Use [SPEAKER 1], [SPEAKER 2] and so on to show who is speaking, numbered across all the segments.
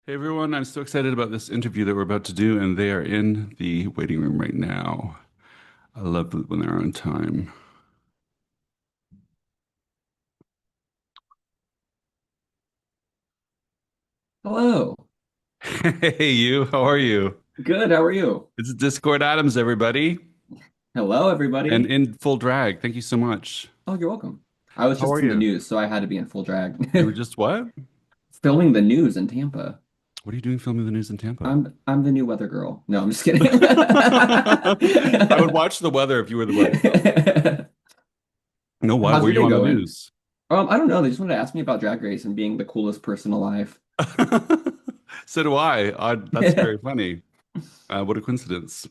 [SPEAKER 1] Hey everyone, I'm so excited about this interview that we're about to do, and they are in the waiting room right now. I love it when they're on time.
[SPEAKER 2] Hello.
[SPEAKER 1] Hey you, how are you?
[SPEAKER 2] Good. How are you?
[SPEAKER 1] It's Discord Adams, everybody,
[SPEAKER 2] Hello,
[SPEAKER 1] and
[SPEAKER 2] everybody.
[SPEAKER 1] in full drag. Thank you so much.
[SPEAKER 2] Oh, you're welcome. I was
[SPEAKER 1] How
[SPEAKER 2] just
[SPEAKER 1] are
[SPEAKER 2] in the
[SPEAKER 1] you?
[SPEAKER 2] news, so I had to be in full drag.
[SPEAKER 1] You were just what?
[SPEAKER 2] Filming the news in Tampa.
[SPEAKER 1] What are you doing filming the news in Tampa?
[SPEAKER 2] I'm the new weather girl. No, I'm just kidding.
[SPEAKER 1] I would watch the weather if you were the weather girl. No, why
[SPEAKER 2] How's
[SPEAKER 1] were
[SPEAKER 2] your
[SPEAKER 1] you
[SPEAKER 2] day
[SPEAKER 1] on the
[SPEAKER 2] going?
[SPEAKER 1] news?
[SPEAKER 2] I don't know. They just wanted to ask me about Drag Race and being the coolest person alive.
[SPEAKER 1] So do I. That's very funny. What a coincidence.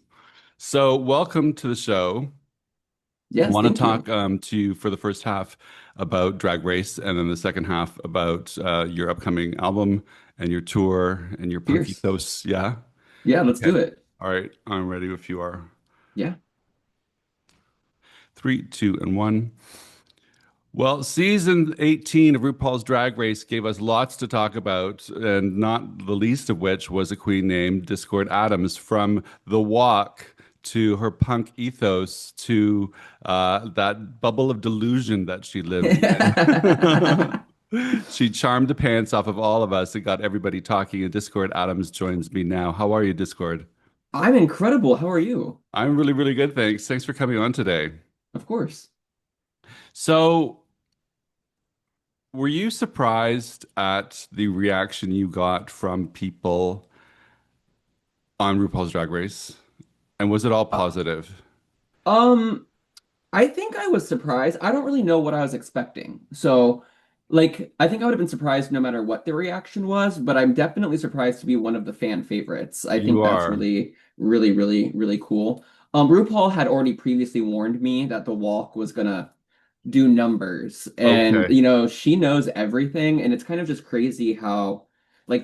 [SPEAKER 1] So, welcome to the show. I
[SPEAKER 2] Yes,
[SPEAKER 1] want to
[SPEAKER 2] thank
[SPEAKER 1] talk
[SPEAKER 2] you.
[SPEAKER 1] to you for the first half about Drag Race, and then the second half about your upcoming album and your tour and your punk
[SPEAKER 2] Fierce.
[SPEAKER 1] ethos. Yeah.
[SPEAKER 2] Yeah, let's
[SPEAKER 1] Okay.
[SPEAKER 2] do it.
[SPEAKER 1] All right. I'm ready if you are.
[SPEAKER 2] Yeah.
[SPEAKER 1] Three, two, and one. Well, season 18 of RuPaul's Drag Race gave us lots to talk about, and not the least of which was a queen named Discord Adams. From the walk to her punk ethos to that bubble of delusion that she lived in. She charmed the pants off of all of us and got everybody talking. And Discord Adams joins me now. How are you, Discord?
[SPEAKER 2] I'm incredible. How are you?
[SPEAKER 1] I'm really, really good, thanks. Thanks for coming on today.
[SPEAKER 2] Of course.
[SPEAKER 1] So, were you surprised at the reaction you got from people on RuPaul's Drag Race? And was it all
[SPEAKER 2] Uh,
[SPEAKER 1] positive?
[SPEAKER 2] um, I think I was surprised. I don't really know what I was expecting. So, I think I would have been surprised no matter what the reaction was, but I'm definitely surprised to be one of the fan favorites. I
[SPEAKER 1] You
[SPEAKER 2] think that's
[SPEAKER 1] are.
[SPEAKER 2] really, really, really, really cool. RuPaul had already previously warned me that the walk was gonna do numbers. And,
[SPEAKER 1] Okay.
[SPEAKER 2] she knows everything. And it's kind of just crazy how,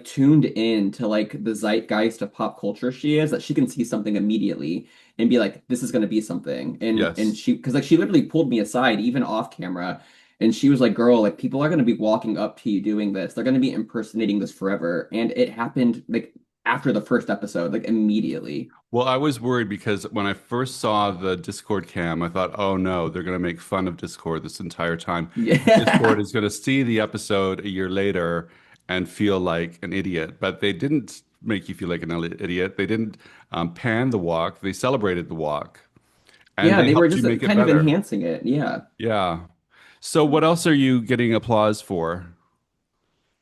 [SPEAKER 2] tuned in to, the zeitgeist of pop culture she is, that she can see something immediately and be like, this is going to be something. And
[SPEAKER 1] Yes.
[SPEAKER 2] because, she literally pulled me aside, even off camera. And she was like, girl, people are going to be walking up to you doing this. They're going to be impersonating this forever. And it happened, after the first episode, immediately.
[SPEAKER 1] Well, I was worried because when I first saw the Discord cam, I thought, oh no, they're going to make fun of Discord this entire time. Discord
[SPEAKER 2] Yeah.
[SPEAKER 1] is going to see the episode a year later and feel like an idiot. But they didn't make you feel like an idiot. They didn't pan the walk. They celebrated the walk and
[SPEAKER 2] Yeah,
[SPEAKER 1] they
[SPEAKER 2] they were
[SPEAKER 1] helped you
[SPEAKER 2] just
[SPEAKER 1] make it
[SPEAKER 2] kind of
[SPEAKER 1] better.
[SPEAKER 2] enhancing it. Yeah.
[SPEAKER 1] Yeah. So what else are you getting applause for?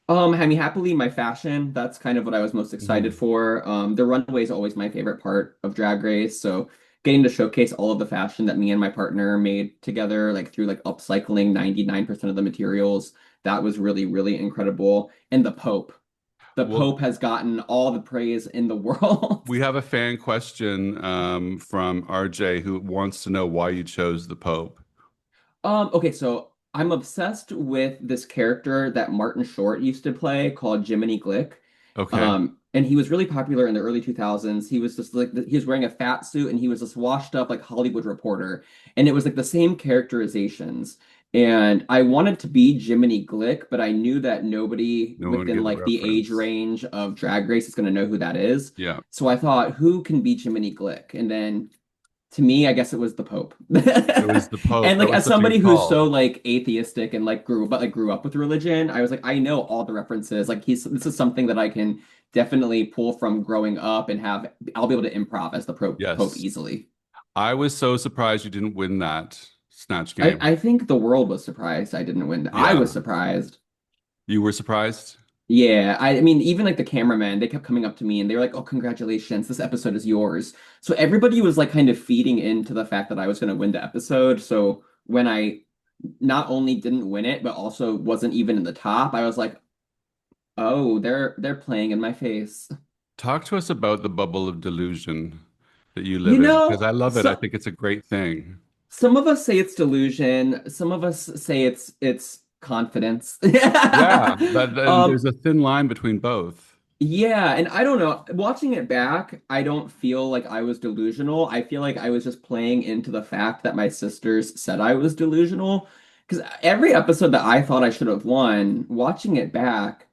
[SPEAKER 2] I mean, happily, my fashion, that's kind of what I was most excited
[SPEAKER 1] Mhm.
[SPEAKER 2] for. The runway is always my favorite part of Drag Race. So getting to showcase all of the fashion that me and my partner made together, through upcycling 99% of the materials, that was really, really incredible. And the Pope. The
[SPEAKER 1] Well,
[SPEAKER 2] Pope has gotten all the praise in the world.
[SPEAKER 1] we have a fan question from RJ who wants to know why you chose the Pope.
[SPEAKER 2] Okay, so I'm obsessed with this character that Martin Short used to play called Jiminy Glick.
[SPEAKER 1] Okay.
[SPEAKER 2] And he was really popular in the early 2000s. He was just he was wearing a fat suit and he was this washed up Hollywood reporter. And it was the same characterizations. And I wanted to be Jiminy Glick, but I knew that nobody
[SPEAKER 1] No one
[SPEAKER 2] within
[SPEAKER 1] get the
[SPEAKER 2] the age
[SPEAKER 1] reference.
[SPEAKER 2] range of Drag Race is going to know who that is.
[SPEAKER 1] Yeah.
[SPEAKER 2] So I thought, who can be Jiminy Glick? And then to me, I guess it was the Pope.
[SPEAKER 1] It was the Pope.
[SPEAKER 2] And
[SPEAKER 1] That was
[SPEAKER 2] as
[SPEAKER 1] such a
[SPEAKER 2] somebody
[SPEAKER 1] good
[SPEAKER 2] who's so
[SPEAKER 1] call.
[SPEAKER 2] atheistic and grew up with religion, I was like, I know all the references. This is something that I can definitely pull from growing up and have I'll be able to improv as the Pope
[SPEAKER 1] Yes.
[SPEAKER 2] easily.
[SPEAKER 1] I was so surprised you didn't win that snatch game.
[SPEAKER 2] I think the world was surprised I didn't win. I was
[SPEAKER 1] Yeah.
[SPEAKER 2] surprised.
[SPEAKER 1] You were surprised?
[SPEAKER 2] Yeah, I mean, even the cameraman, they kept coming up to me and they were like, "Oh, congratulations, this episode is yours." So everybody was kind of feeding into the fact that I was going to win the episode. So when I not only didn't win it, but also wasn't even in the top, I was like, "Oh, they're playing in my face."
[SPEAKER 1] Talk to us about the bubble of delusion that you
[SPEAKER 2] You
[SPEAKER 1] live in because
[SPEAKER 2] know,
[SPEAKER 1] I love it. I
[SPEAKER 2] so
[SPEAKER 1] think it's a great thing.
[SPEAKER 2] some of us say it's delusion, some of us say it's confidence.
[SPEAKER 1] Yeah, but then
[SPEAKER 2] Um,
[SPEAKER 1] there's a thin line between both.
[SPEAKER 2] Yeah, and I don't know. Watching it back, I don't feel like I was delusional. I feel like I was just playing into the fact that my sisters said I was delusional. Because every episode that I thought I should have won, watching it back,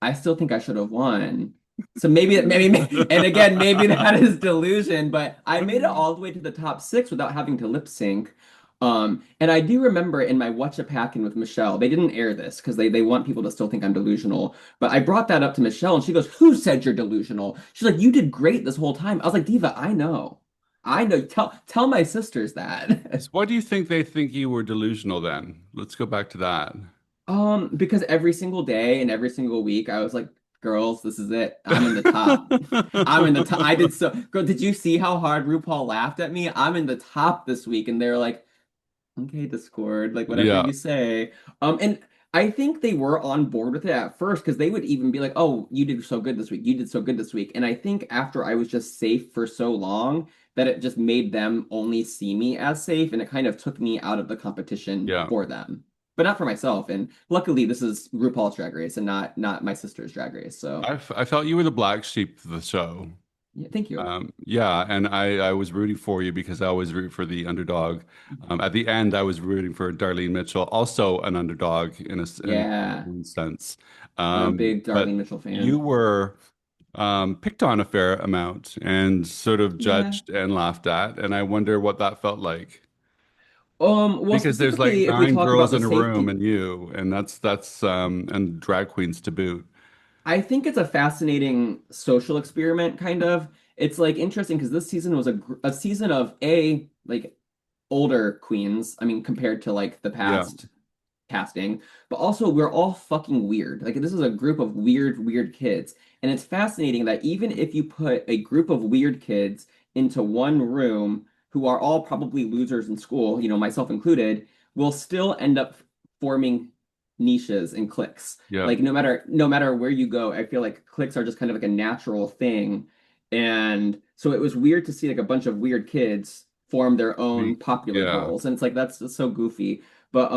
[SPEAKER 2] I still think I should have won. So maybe, and again, maybe that is delusion, but I made it all the way to the top six without having to lip sync. And I do remember in my Watch a Packin' with Michelle, they didn't air this because they want people to still think I'm delusional. But I brought that up to Michelle and she goes, "Who said you're delusional?" She's like, "You did great this whole time." I was like, "Diva, I know. I know. Tell my sisters that."
[SPEAKER 1] So why do you think you were delusional then? Let's go back to that.
[SPEAKER 2] Because every single day and every single week, I was like, girls, this is it. I'm in the top. I'm in the top. I did so. Girl, did you see how hard RuPaul laughed at me? I'm in the top this week. And they're like, okay, Discord, like whatever
[SPEAKER 1] Yeah,
[SPEAKER 2] you say. And I think they were on board with it at first because they would even be like, oh, you did so good this week. You did so good this week. And I think after I was just safe for so long, that it just made them only see me as safe and it kind of took me out of the competition
[SPEAKER 1] yeah.
[SPEAKER 2] for them. But not for myself. And luckily this is RuPaul's Drag Race and not my sister's Drag Race. So
[SPEAKER 1] I felt you were the black sheep of the show.
[SPEAKER 2] yeah, thank you.
[SPEAKER 1] Yeah, and I was rooting for you because I always root for the underdog. At the end, I was rooting for Darlene Mitchell, also an underdog in her
[SPEAKER 2] Yeah,
[SPEAKER 1] own sense.
[SPEAKER 2] I'm a big
[SPEAKER 1] But
[SPEAKER 2] Darlene Mitchell
[SPEAKER 1] you
[SPEAKER 2] fan.
[SPEAKER 1] were picked on a fair amount and sort of
[SPEAKER 2] Yeah.
[SPEAKER 1] judged and laughed at, and I wonder what that felt like.
[SPEAKER 2] Well,
[SPEAKER 1] Because there's like
[SPEAKER 2] specifically, if we
[SPEAKER 1] nine
[SPEAKER 2] talk
[SPEAKER 1] girls
[SPEAKER 2] about the
[SPEAKER 1] in a room
[SPEAKER 2] safety,
[SPEAKER 1] and you, and that's and drag queens to boot.
[SPEAKER 2] I think it's a fascinating social experiment, kind of. It's like interesting because this season was a season of like older queens. I mean, compared to like the
[SPEAKER 1] Yeah,
[SPEAKER 2] past casting, but also we're all fucking weird. Like this is a group of weird kids, and it's fascinating that even if you put a group of weird kids into one room who are all probably losers in school, myself included, we'll still end up forming niches and cliques.
[SPEAKER 1] yeah,
[SPEAKER 2] Like no matter where you go, I feel like cliques are just kind of like a natural thing. And so it was weird to see like a bunch of weird kids form their own popular
[SPEAKER 1] yeah.
[SPEAKER 2] girls. And it's like that's so goofy. But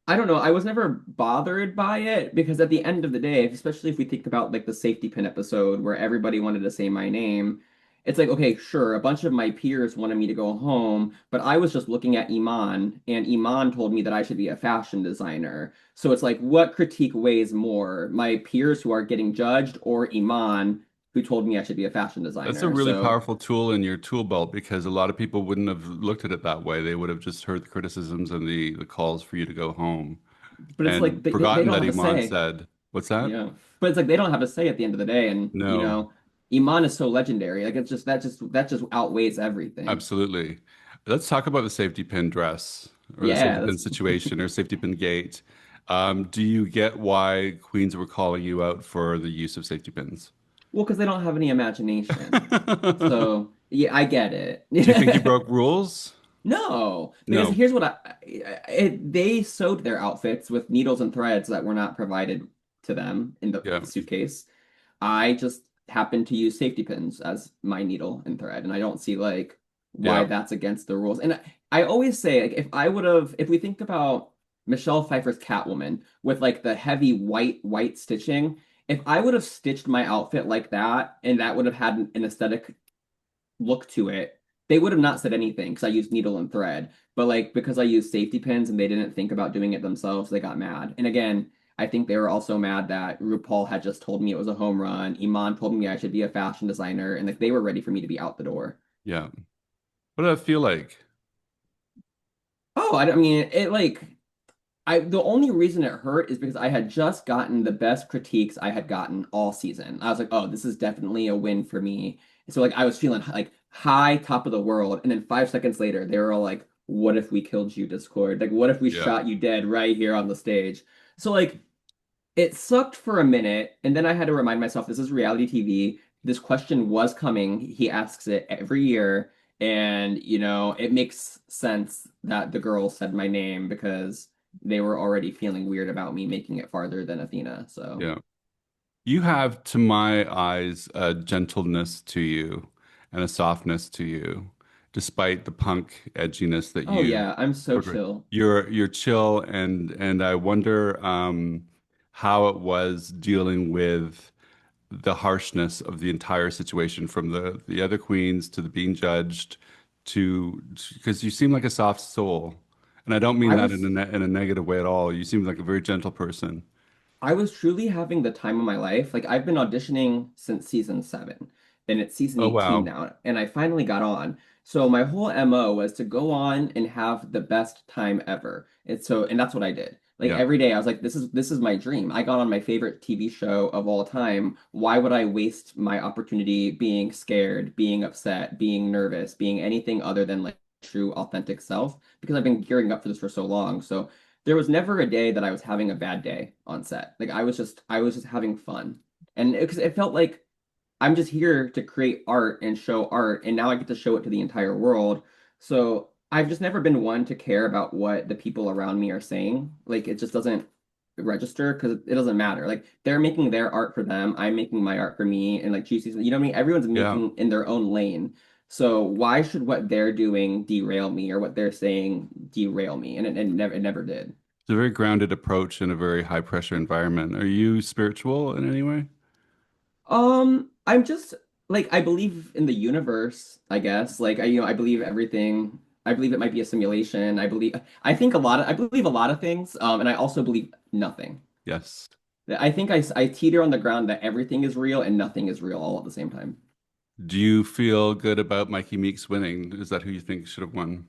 [SPEAKER 2] I don't know. I was never bothered by it because at the end of the day, especially if we think about like the safety pin episode where everybody wanted to say my name, it's like, okay, sure, a bunch of my peers wanted me to go home, but I was just looking at Iman, and Iman told me that I should be a fashion designer. So it's like, what critique weighs more, my peers who are getting judged or Iman who told me I should be a fashion
[SPEAKER 1] That's a
[SPEAKER 2] designer?
[SPEAKER 1] really
[SPEAKER 2] So,
[SPEAKER 1] powerful tool in your tool belt because a lot of people wouldn't have looked at it that way. They would have just heard the criticisms and the calls for you to go home
[SPEAKER 2] but it's like
[SPEAKER 1] and
[SPEAKER 2] they
[SPEAKER 1] forgotten
[SPEAKER 2] don't
[SPEAKER 1] that
[SPEAKER 2] have a
[SPEAKER 1] Iman
[SPEAKER 2] say.
[SPEAKER 1] said, "What's that?"
[SPEAKER 2] Yeah. But it's like they don't have a say at the end of the day, and
[SPEAKER 1] No,
[SPEAKER 2] Iman is so legendary. Like it's just that just outweighs everything.
[SPEAKER 1] absolutely. Let's talk about the safety pin dress or the
[SPEAKER 2] Yeah,
[SPEAKER 1] safety pin
[SPEAKER 2] that's
[SPEAKER 1] situation or safety pin gate. Do you get why queens were calling you out for the use of safety pins?
[SPEAKER 2] well, because they don't have any imagination.
[SPEAKER 1] Do
[SPEAKER 2] So yeah, I get
[SPEAKER 1] you think you
[SPEAKER 2] it.
[SPEAKER 1] broke rules?
[SPEAKER 2] No, because
[SPEAKER 1] No.
[SPEAKER 2] here's what they sewed their outfits with needles and threads that were not provided to them in the
[SPEAKER 1] Yeah.
[SPEAKER 2] suitcase. I just happen to use safety pins as my needle and thread, and I don't see like why
[SPEAKER 1] Yeah.
[SPEAKER 2] that's against the rules. And I always say like if we think about Michelle Pfeiffer's Catwoman with like the heavy white stitching, if I would have stitched my outfit like that and that would have had an aesthetic look to it, they would have not said anything because I used needle and thread. But like because I used safety pins and they didn't think about doing it themselves, they got mad. And again, I think they were also mad that RuPaul had just told me it was a home run. Iman told me I should be a fashion designer, and like they were ready for me to be out the door.
[SPEAKER 1] Yeah. What did that feel like?
[SPEAKER 2] Oh, I mean, it like the only reason it hurt is because I had just gotten the best critiques I had gotten all season. I was like, oh, this is definitely a win for me. So like I was feeling like high top of the world, and then 5 seconds later, they were all like, "What if we killed you, Discord? Like, what if we
[SPEAKER 1] Yeah.
[SPEAKER 2] shot you dead right here on the stage?" So like it sucked for a minute, and then I had to remind myself this is reality TV. This question was coming. He asks it every year, and it makes sense that the girls said my name because they were already feeling weird about me making it farther than Athena. So,
[SPEAKER 1] Yeah. You have, to my eyes, a gentleness to you and a softness to you, despite the punk edginess that
[SPEAKER 2] oh
[SPEAKER 1] you
[SPEAKER 2] yeah, I'm so
[SPEAKER 1] portray.
[SPEAKER 2] chill.
[SPEAKER 1] You're chill, and I wonder how it was dealing with the harshness of the entire situation, from the other queens to the being judged to because you seem like a soft soul, and I don't mean
[SPEAKER 2] I
[SPEAKER 1] that in
[SPEAKER 2] was
[SPEAKER 1] in a negative way at all. You seem like a very gentle person.
[SPEAKER 2] I was truly having the time of my life. Like I've been auditioning since season 7, and it's season
[SPEAKER 1] Oh
[SPEAKER 2] 18
[SPEAKER 1] wow.
[SPEAKER 2] now, and I finally got on. So my whole MO was to go on and have the best time ever. And that's what I did. Like
[SPEAKER 1] Yeah.
[SPEAKER 2] every day I was like, this is my dream. I got on my favorite TV show of all time. Why would I waste my opportunity being scared, being upset, being nervous, being anything other than like true authentic self? Because I've been gearing up for this for so long. So there was never a day that I was having a bad day on set. Like I was just having fun. And because it felt like I'm just here to create art and show art, and now I get to show it to the entire world. So I've just never been one to care about what the people around me are saying. Like it just doesn't register because it doesn't matter. Like they're making their art for them, I'm making my art for me, and like Juicy's, you know what I mean? Everyone's
[SPEAKER 1] Yeah.
[SPEAKER 2] making in their own lane. So why should what they're doing derail me or what they're saying derail me? And it never did.
[SPEAKER 1] It's a very grounded approach in a very high pressure environment. Are you spiritual in any way?
[SPEAKER 2] I'm just like I believe in the universe, I guess. Like I believe everything. I believe it might be a simulation. I believe a lot of things. And I also believe nothing.
[SPEAKER 1] Yes.
[SPEAKER 2] I think I teeter on the ground that everything is real and nothing is real all at the same time.
[SPEAKER 1] Do you feel good about Mikey Meeks winning? Is that who you think should have won?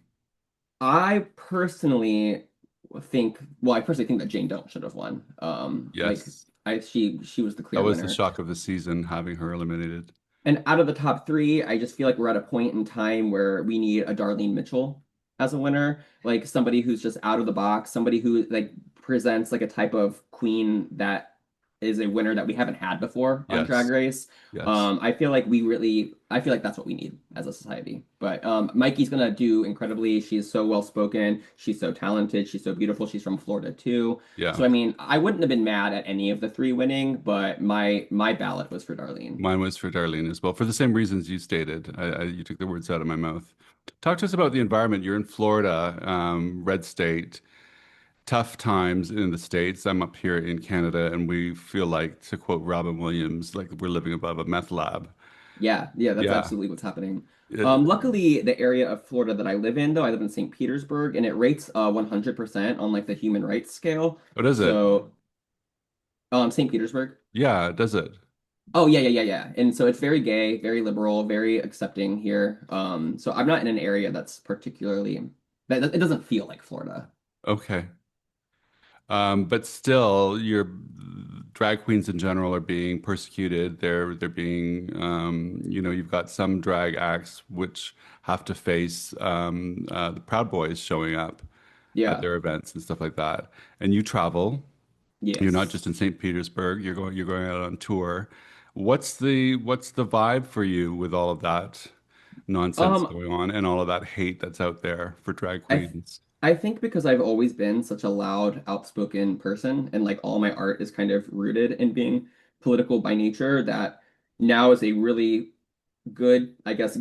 [SPEAKER 2] I personally I personally think that Jane Doe should have won.
[SPEAKER 1] Yes.
[SPEAKER 2] She was the
[SPEAKER 1] That
[SPEAKER 2] clear
[SPEAKER 1] was the
[SPEAKER 2] winner.
[SPEAKER 1] shock of the season, having her eliminated.
[SPEAKER 2] And out of the top three, I just feel like we're at a point in time where we need a Darlene Mitchell as a winner, like somebody who's just out of the box, somebody who like presents like a type of queen that is a winner that we haven't had before on Drag
[SPEAKER 1] Yes.
[SPEAKER 2] Race.
[SPEAKER 1] Yes.
[SPEAKER 2] I feel like that's what we need as a society. But Mikey's gonna do incredibly. She's so well spoken. She's so talented. She's so beautiful. She's from Florida too.
[SPEAKER 1] Yeah.
[SPEAKER 2] So I mean, I wouldn't have been mad at any of the three winning, but my ballot was for Darlene.
[SPEAKER 1] Mine was for Darlene as well, for the same reasons you stated. You took the words out of my mouth. Talk to us about the environment. You're in Florida, red state, tough times in the States. I'm up here in Canada, and we feel like, to quote Robin Williams, like we're living above a meth lab.
[SPEAKER 2] Yeah, yeah, that's
[SPEAKER 1] Yeah.
[SPEAKER 2] absolutely what's happening.
[SPEAKER 1] It,
[SPEAKER 2] Luckily, the area of Florida that I live in, though, I live in St. Petersburg, and it rates 100% on like the human rights scale.
[SPEAKER 1] what is it?
[SPEAKER 2] So, St. Petersburg.
[SPEAKER 1] Yeah, does it?
[SPEAKER 2] Oh yeah, yeah, yeah, yeah. And so it's very gay, very liberal, very accepting here. So I'm not in an area that's particularly that it doesn't feel like Florida.
[SPEAKER 1] Okay. But still, your drag queens in general are being persecuted. They're being, you've got some drag acts which have to face the Proud Boys showing up at
[SPEAKER 2] Yeah.
[SPEAKER 1] their events and stuff like that. And you travel. You're not
[SPEAKER 2] Yes.
[SPEAKER 1] just in St. Petersburg. You're going out on tour. What's the vibe for you with all of that nonsense
[SPEAKER 2] Um,
[SPEAKER 1] going on and all of that hate that's out there for drag
[SPEAKER 2] I th
[SPEAKER 1] queens?
[SPEAKER 2] I think because I've always been such a loud, outspoken person, and like all my art is kind of rooted in being political by nature, that now is a really good, I guess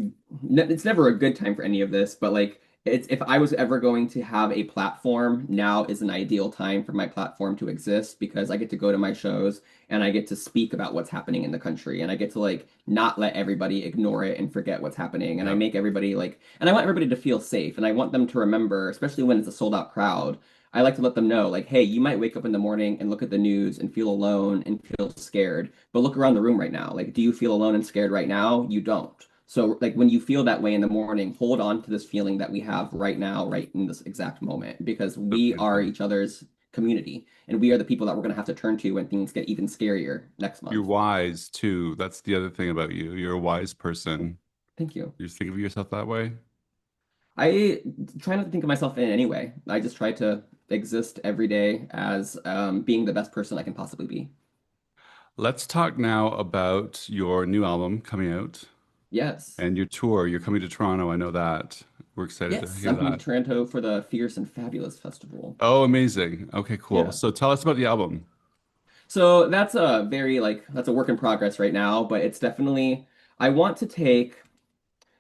[SPEAKER 2] it's never a good time for any of this, but like it's if I was ever going to have a platform, now is an ideal time for my platform to exist because I get to go to my shows and I get to speak about what's happening in the country and I get to like not let everybody ignore it and forget what's happening and I
[SPEAKER 1] Yeah,
[SPEAKER 2] make everybody like and I want everybody to feel safe and I want them to remember, especially when it's a sold out crowd. I like to let them know, like, hey, you might wake up in the morning and look at the news and feel alone and feel scared, but look around the room right now. Like, do you feel alone and scared right now? You don't. So, like, when you feel that way in the morning, hold on to this feeling that we have right now, right in this exact moment, because
[SPEAKER 1] so
[SPEAKER 2] we are
[SPEAKER 1] beautiful.
[SPEAKER 2] each other's community, and we are the people that we're going to have to turn to when things get even scarier next
[SPEAKER 1] You're
[SPEAKER 2] month.
[SPEAKER 1] wise too. That's the other thing about you. You're a wise person.
[SPEAKER 2] Thank you.
[SPEAKER 1] You think of yourself that way?
[SPEAKER 2] I try not to think of myself in any way. I just try to exist every day as being the best person I can possibly be.
[SPEAKER 1] Let's talk now about your new album coming out
[SPEAKER 2] Yes.
[SPEAKER 1] and your tour. You're coming to Toronto. I know that. We're excited to
[SPEAKER 2] Yes,
[SPEAKER 1] hear
[SPEAKER 2] I'm coming to
[SPEAKER 1] that.
[SPEAKER 2] Toronto for the Fierce and Fabulous Festival.
[SPEAKER 1] Oh, amazing. Okay, cool.
[SPEAKER 2] Yeah.
[SPEAKER 1] So tell us about the album.
[SPEAKER 2] So that's a very like that's a work in progress right now, but it's definitely I want to take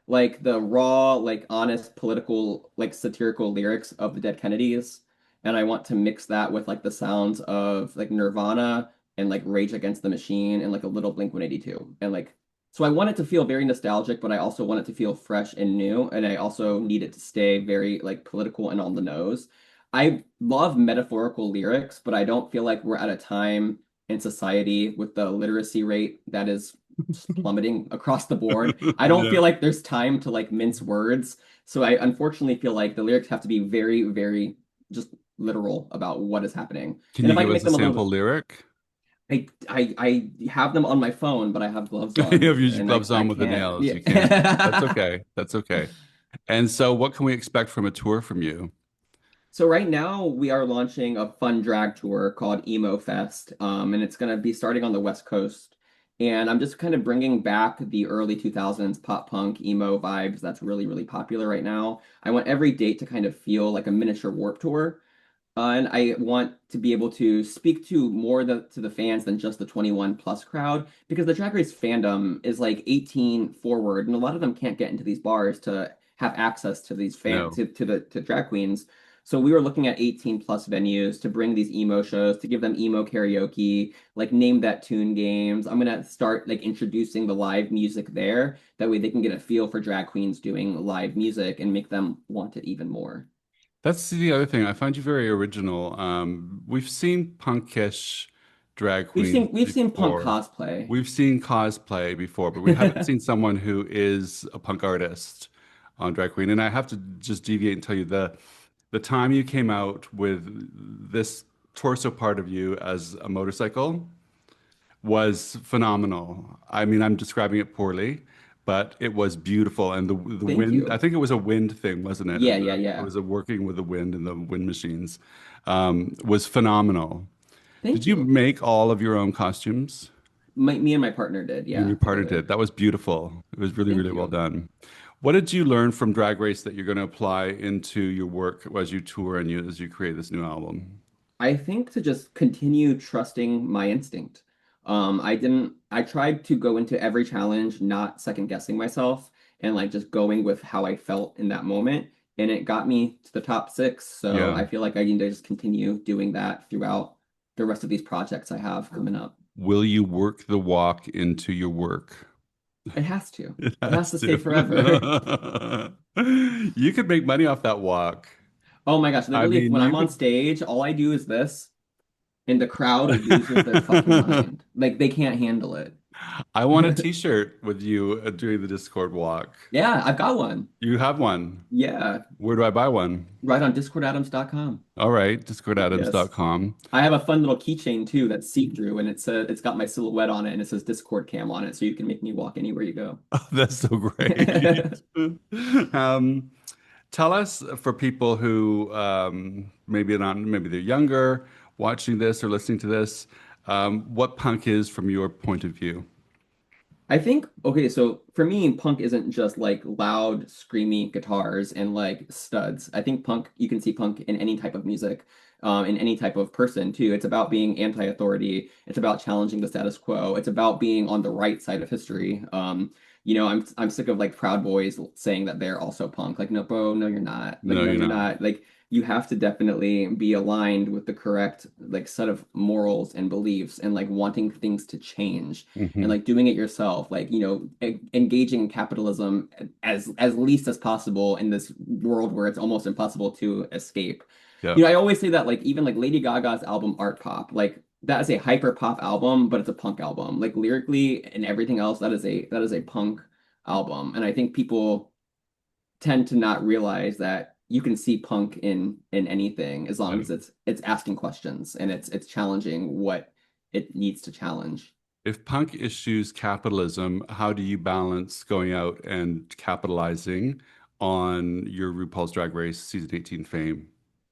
[SPEAKER 2] like the raw, like honest political, like satirical lyrics of the Dead Kennedys, and I want to mix that with like the sounds of like Nirvana and like Rage Against the Machine and like a little Blink 182. And like so I want it to feel very nostalgic, but I also want it to feel fresh and new, and I also need it to stay very like political and on the nose. I love metaphorical lyrics, but I don't feel like we're at a time in society with the literacy rate that is just plummeting across the board. I don't
[SPEAKER 1] Yeah.
[SPEAKER 2] feel like there's time to like mince words. So I unfortunately feel like the lyrics have to be very, very just literal about what is happening.
[SPEAKER 1] Can
[SPEAKER 2] And
[SPEAKER 1] you
[SPEAKER 2] if I
[SPEAKER 1] give
[SPEAKER 2] can
[SPEAKER 1] us
[SPEAKER 2] make
[SPEAKER 1] a
[SPEAKER 2] them a little
[SPEAKER 1] sample
[SPEAKER 2] bit,
[SPEAKER 1] lyric?
[SPEAKER 2] I have them on my phone, but I have gloves
[SPEAKER 1] You
[SPEAKER 2] on
[SPEAKER 1] have your
[SPEAKER 2] and I
[SPEAKER 1] gloves
[SPEAKER 2] I
[SPEAKER 1] on with the
[SPEAKER 2] can't.
[SPEAKER 1] nails. You can't. That's
[SPEAKER 2] Yeah.
[SPEAKER 1] okay. That's okay. And so, what can we expect from a tour from you?
[SPEAKER 2] So right now we are launching a fun drag tour called Emo Fest, and it's going to be starting on the West Coast. And I'm just kind of bringing back the early 2000s pop punk emo vibes that's really, really popular right now. I want every date to kind of feel like a miniature Warp Tour. And I want to be able to speak to to the fans than just the 21 plus crowd because the Drag Race fandom is like 18 forward, and a lot of them can't get into these bars to have access to these
[SPEAKER 1] No.
[SPEAKER 2] to drag queens. So we were looking at 18 plus venues to bring these emo shows, to give them emo karaoke, like name that tune games. I'm gonna start like introducing the live music there. That way they can get a feel for drag queens doing live music and make them want it even more.
[SPEAKER 1] That's the other thing. I find you very original. We've seen punkish drag queens
[SPEAKER 2] We've seen punk
[SPEAKER 1] before.
[SPEAKER 2] cosplay.
[SPEAKER 1] We've seen cosplay before, but we haven't seen someone who is a punk artist on Drag Queen. And I have to just deviate and tell you the time you came out with this torso part of you as a motorcycle was phenomenal. I mean, I'm describing it poorly, but it was beautiful. And the
[SPEAKER 2] Thank
[SPEAKER 1] wind, I
[SPEAKER 2] you.
[SPEAKER 1] think it was a wind thing, wasn't it?
[SPEAKER 2] Yeah, yeah,
[SPEAKER 1] It
[SPEAKER 2] yeah.
[SPEAKER 1] was a working with the wind and the wind machines, was phenomenal. Did
[SPEAKER 2] Thank
[SPEAKER 1] you
[SPEAKER 2] you.
[SPEAKER 1] make all of your own costumes?
[SPEAKER 2] Me and my partner did.
[SPEAKER 1] You and
[SPEAKER 2] Yeah,
[SPEAKER 1] your partner did.
[SPEAKER 2] together.
[SPEAKER 1] That was beautiful. It was really,
[SPEAKER 2] Thank
[SPEAKER 1] really well
[SPEAKER 2] you.
[SPEAKER 1] done. What did you learn from Drag Race that you're going to apply into your work as you tour and as you create this new album?
[SPEAKER 2] I think to just continue trusting my instinct. I tried to go into every challenge not second guessing myself and like just going with how I felt in that moment. And it got me to the top six. So
[SPEAKER 1] Yeah.
[SPEAKER 2] I feel like I need to just continue doing that throughout the rest of these projects I have coming up.
[SPEAKER 1] Will you work the walk into your work?
[SPEAKER 2] It has to.
[SPEAKER 1] It
[SPEAKER 2] It has
[SPEAKER 1] has
[SPEAKER 2] to stay
[SPEAKER 1] to.
[SPEAKER 2] forever.
[SPEAKER 1] You could make money off that walk.
[SPEAKER 2] Oh my gosh,
[SPEAKER 1] I
[SPEAKER 2] literally,
[SPEAKER 1] mean,
[SPEAKER 2] when I'm
[SPEAKER 1] you
[SPEAKER 2] on
[SPEAKER 1] could.
[SPEAKER 2] stage, all I do is this, and the crowd loses their fucking mind. Like they can't handle it.
[SPEAKER 1] I want a t-shirt with you doing the Discord walk.
[SPEAKER 2] Yeah, I've got one.
[SPEAKER 1] You have one.
[SPEAKER 2] Yeah,
[SPEAKER 1] Where do I buy one?
[SPEAKER 2] right on discordadams.com.
[SPEAKER 1] All right,
[SPEAKER 2] Yes.
[SPEAKER 1] discordadams.com.
[SPEAKER 2] I have a fun little keychain too that's see-through and it's got my silhouette on it and it says Discord cam on it so you can make me walk anywhere you go.
[SPEAKER 1] Oh, that's so great. Um, Tell us for people who maybe not, maybe they're younger, watching this or listening to this, what punk is from your point of view.
[SPEAKER 2] I think, okay, so for me, punk isn't just like loud, screamy guitars and like studs. I think punk, you can see punk in any type of music, in any type of person too. It's about being anti-authority. It's about challenging the status quo. It's about being on the right side of history. I'm sick of like Proud Boys saying that they're also punk. Like, no, bro, no, you're not. Like,
[SPEAKER 1] No,
[SPEAKER 2] no,
[SPEAKER 1] you're
[SPEAKER 2] you're
[SPEAKER 1] not.
[SPEAKER 2] not. Like, you have to definitely be aligned with the correct like set of morals and beliefs and like wanting things to change and
[SPEAKER 1] Hmm.
[SPEAKER 2] like doing it yourself, like engaging in capitalism as least as possible in this world where it's almost impossible to escape.
[SPEAKER 1] Yeah.
[SPEAKER 2] I always say that like even like Lady Gaga's album Art Pop, like that is a hyper pop album, but it's a punk album. Like lyrically and everything else, that is a punk album. And I think people tend to not realize that you can see punk in anything as long
[SPEAKER 1] Yeah.
[SPEAKER 2] as it's asking questions and it's challenging what it needs to challenge.
[SPEAKER 1] If punk issues capitalism, how do you balance going out and capitalizing on your RuPaul's Drag Race season 18 fame?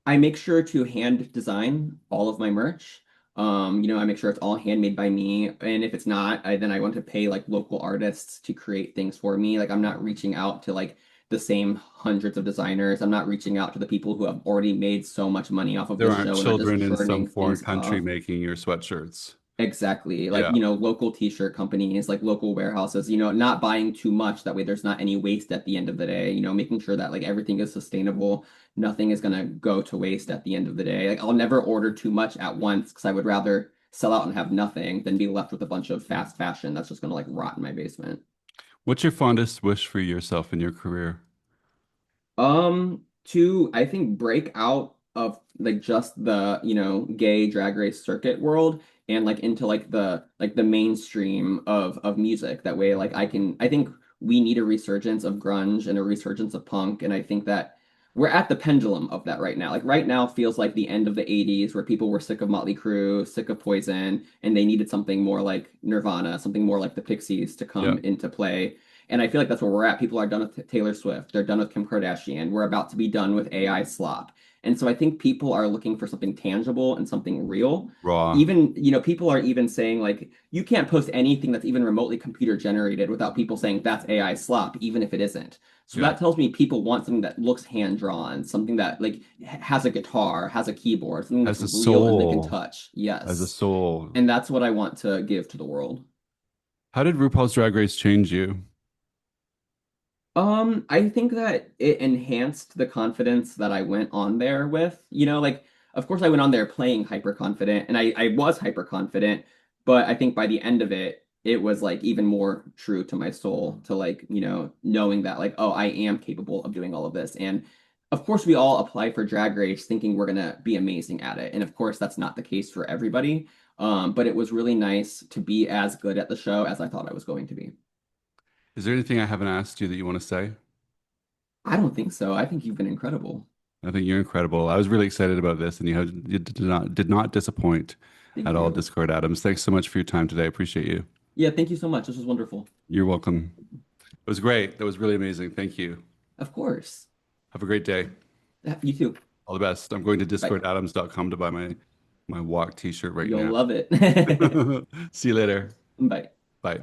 [SPEAKER 2] I make sure to hand design all of my merch. I make sure it's all handmade by me. And if it's not, then I want to pay like local artists to create things for me. Like I'm not reaching out to like the same hundreds of designers. I'm not reaching out to the people who have already made so much money off of
[SPEAKER 1] There
[SPEAKER 2] this
[SPEAKER 1] aren't
[SPEAKER 2] show and are just
[SPEAKER 1] children in some
[SPEAKER 2] churning
[SPEAKER 1] foreign
[SPEAKER 2] things
[SPEAKER 1] country
[SPEAKER 2] off.
[SPEAKER 1] making your sweatshirts.
[SPEAKER 2] Exactly. Like,
[SPEAKER 1] Yeah.
[SPEAKER 2] local t-shirt companies, like local warehouses, not buying too much. That way there's not any waste at the end of the day, making sure that like everything is sustainable. Nothing is gonna go to waste at the end of the day. Like I'll never order too much at once because I would rather sell out and have nothing than be left with a bunch of fast fashion that's just gonna like rot in my basement.
[SPEAKER 1] What's your fondest wish for yourself in your career?
[SPEAKER 2] To I think break out of like just the, gay drag race circuit world and like into like the mainstream of music. That way, like I think we need a resurgence of grunge and a resurgence of punk, and I think that we're at the pendulum of that right now. Like right now feels like the end of the 80s where people were sick of Motley Crue, sick of Poison, and they needed something more like Nirvana, something more like the Pixies to
[SPEAKER 1] Yeah.
[SPEAKER 2] come into play. And I feel like that's where we're at. People are done with Taylor Swift. They're done with Kim Kardashian. We're about to be done with AI slop. And so I think people are looking for something tangible and something real.
[SPEAKER 1] Raw.
[SPEAKER 2] Even, people are even saying like you can't post anything that's even remotely computer generated without people saying that's AI slop, even if it isn't. So
[SPEAKER 1] Yeah.
[SPEAKER 2] that tells me people want something that looks hand drawn, something that like has a guitar, has a keyboard, something that's
[SPEAKER 1] As a
[SPEAKER 2] real and they can
[SPEAKER 1] soul.
[SPEAKER 2] touch.
[SPEAKER 1] As a
[SPEAKER 2] Yes.
[SPEAKER 1] soul.
[SPEAKER 2] And that's what I want to give to the world.
[SPEAKER 1] How did RuPaul's Drag Race change you?
[SPEAKER 2] I think that it enhanced the confidence that I went on there with. Like, of course I went on there playing hyper confident and I was hyper confident, but I think by the end of it, it was like even more true to my soul to like, knowing that like, oh, I am capable of doing all of this. And of course we all apply for Drag Race thinking we're gonna be amazing at it. And of course that's not the case for everybody. But it was really nice to be as good at the show as I thought I was going to be.
[SPEAKER 1] Is there anything I haven't asked you that you want to say?
[SPEAKER 2] I don't think so. I think you've been incredible.
[SPEAKER 1] I think you're incredible. I was really excited about this, and you did not disappoint
[SPEAKER 2] Thank
[SPEAKER 1] at all,
[SPEAKER 2] you.
[SPEAKER 1] Discord Adams. Thanks so much for your time today. I appreciate you.
[SPEAKER 2] Yeah, thank you so much. This was wonderful.
[SPEAKER 1] You're welcome. It was great. That was really amazing. Thank you.
[SPEAKER 2] Of course.
[SPEAKER 1] Have a great day.
[SPEAKER 2] You too.
[SPEAKER 1] All the best. I'm going to
[SPEAKER 2] Bye.
[SPEAKER 1] discordadams.com to buy my walk t-shirt right
[SPEAKER 2] You'll
[SPEAKER 1] now.
[SPEAKER 2] love it.
[SPEAKER 1] See you later.
[SPEAKER 2] Bye.
[SPEAKER 1] Bye.